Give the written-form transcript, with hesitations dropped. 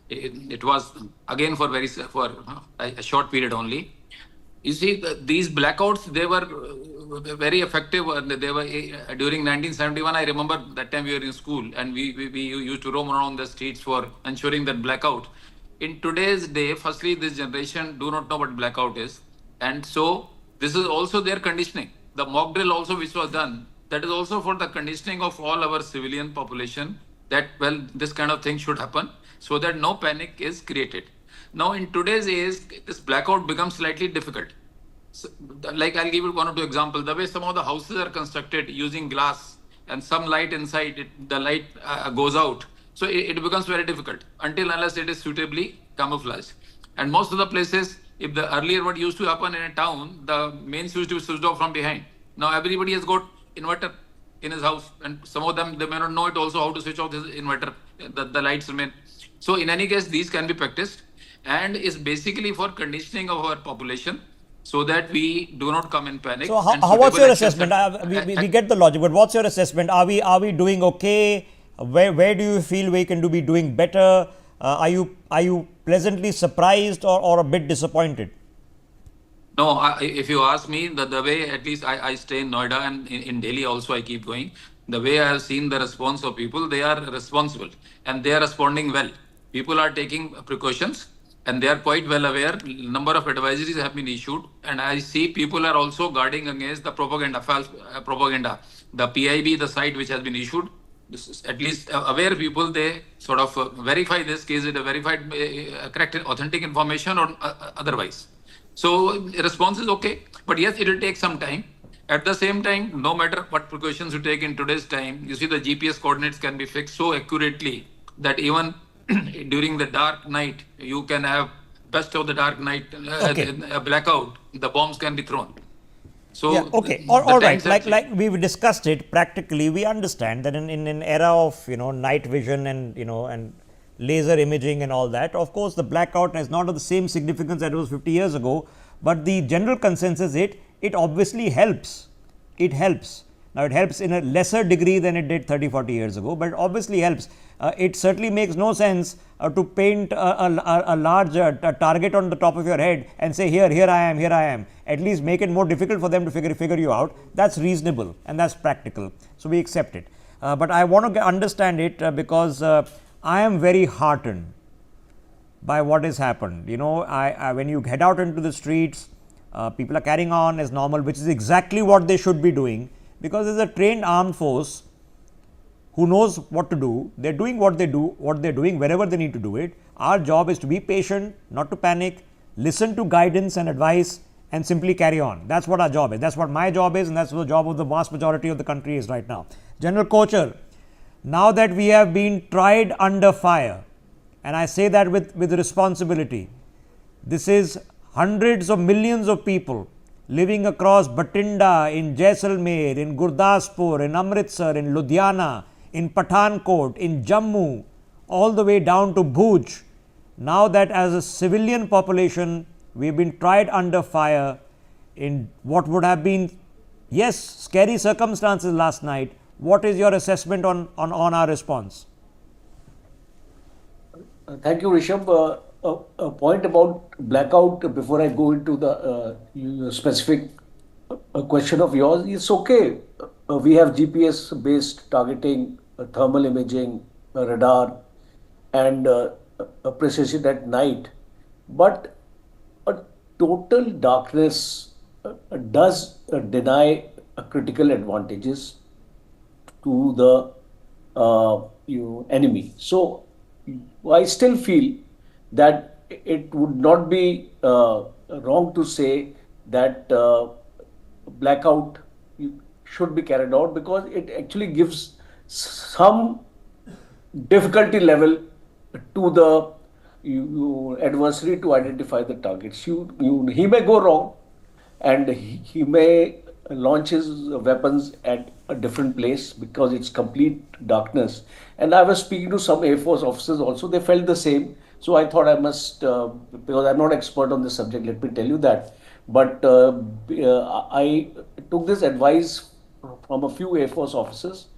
It was again for a short period only. You see, these blackouts, they were very effective. They were during 1971. I remember that time we were in school and we used to roam around the streets for ensuring that blackout. In today's day, firstly, this generation do not know what blackout is, and so this is also their conditioning. The mock drill also, which was done, that is also for the conditioning of all our civilian population. That well, this kind of thing should happen so that no panic is created. Now, in today's age, this blackout becomes slightly difficult. So, like I'll give you one or two examples. The way some of the houses are constructed using glass and some light inside, the light goes out. So it becomes very difficult until unless it is suitably camouflaged. And most of the places, if the earlier what used to happen in a town, the mains used to be switched off from behind. Now everybody has got inverter in his house, and some of them they may not know it also how to switch off this inverter. The lights remain. So in any case, these can be practiced, and is basically for conditioning of our population so that we do not come in panic. So And what's suitable your actions assessment? We that, get the logic, but what's your assessment? Are we doing okay? Where do you feel we can be doing better? Are you pleasantly surprised or a bit disappointed? no, if you ask me, the way at least I stay in Noida and in Delhi also I keep going. The way I have seen the response of people, they are responsible and they are responding well. People are taking precautions and they are quite well aware. Number of advisories have been issued, and I see people are also guarding against the propaganda, false propaganda. The PIB, the site which has been issued, this is at least aware people, they sort of verify this case, it a verified, correct, authentic information or otherwise. So response is okay, but yes, it will take some time. At the same time, no matter what precautions you take in today's time, you see the GPS coordinates can be fixed so accurately that even during the dark night, you can have best of the dark night, Okay. a blackout, the bombs can be thrown. Yeah, So okay. the All time right. Like sense. like we've discussed it practically, we understand that in an era of night vision and and laser imaging and all that, of course the blackout is not of the same significance that it was 50 years ago, but the general consensus it obviously helps. It helps. Now, it helps in a lesser degree than it did 30, 40 years ago, but it obviously helps. It certainly makes no sense to paint a large target on the top of your head and say, here I am, here I am. At least make it more difficult for them to figure you out. That's reasonable and that's practical. So, we accept it. But I want to understand it because I am very heartened by what has happened. When you head out into the streets, people are carrying on as normal, which is exactly what they should be doing, because there's a trained armed force who knows what to do. They're doing what they're doing wherever they need to do it. Our job is to be patient, not to panic, listen to guidance and advice, and simply carry on. That's what our job is. That's what my job is, and that's what the job of the vast majority of the country is right now. General Kochar, now that we have been tried under fire, and I say that with responsibility, this is hundreds of millions of people living across Batinda, in Jaisalmer, in Gurdaspur, in Amritsar, in Ludhiana, in Pathankot, in Jammu, all the way down to Bhuj. Now that as a civilian population, we have been tried under fire in what would have been, yes, scary circumstances last night. What is your assessment on our response? Thank you, Rishabh. A point about blackout before I go into the specific question of yours. It's okay. We have GPS based targeting, thermal imaging, radar, and precision at night. But a total darkness does deny critical advantages to the enemy. So I still feel that it would not be wrong to say that blackout should be carried out, because it actually gives some difficulty level to the adversary to identify the targets. He may go wrong, and he may launch his weapons at a different place because it's complete darkness. And I was speaking to some Air Force officers also, they felt the same. So I thought I must, because I'm not expert on this subject, let me tell you that. But I took this advice from a few Air Force officers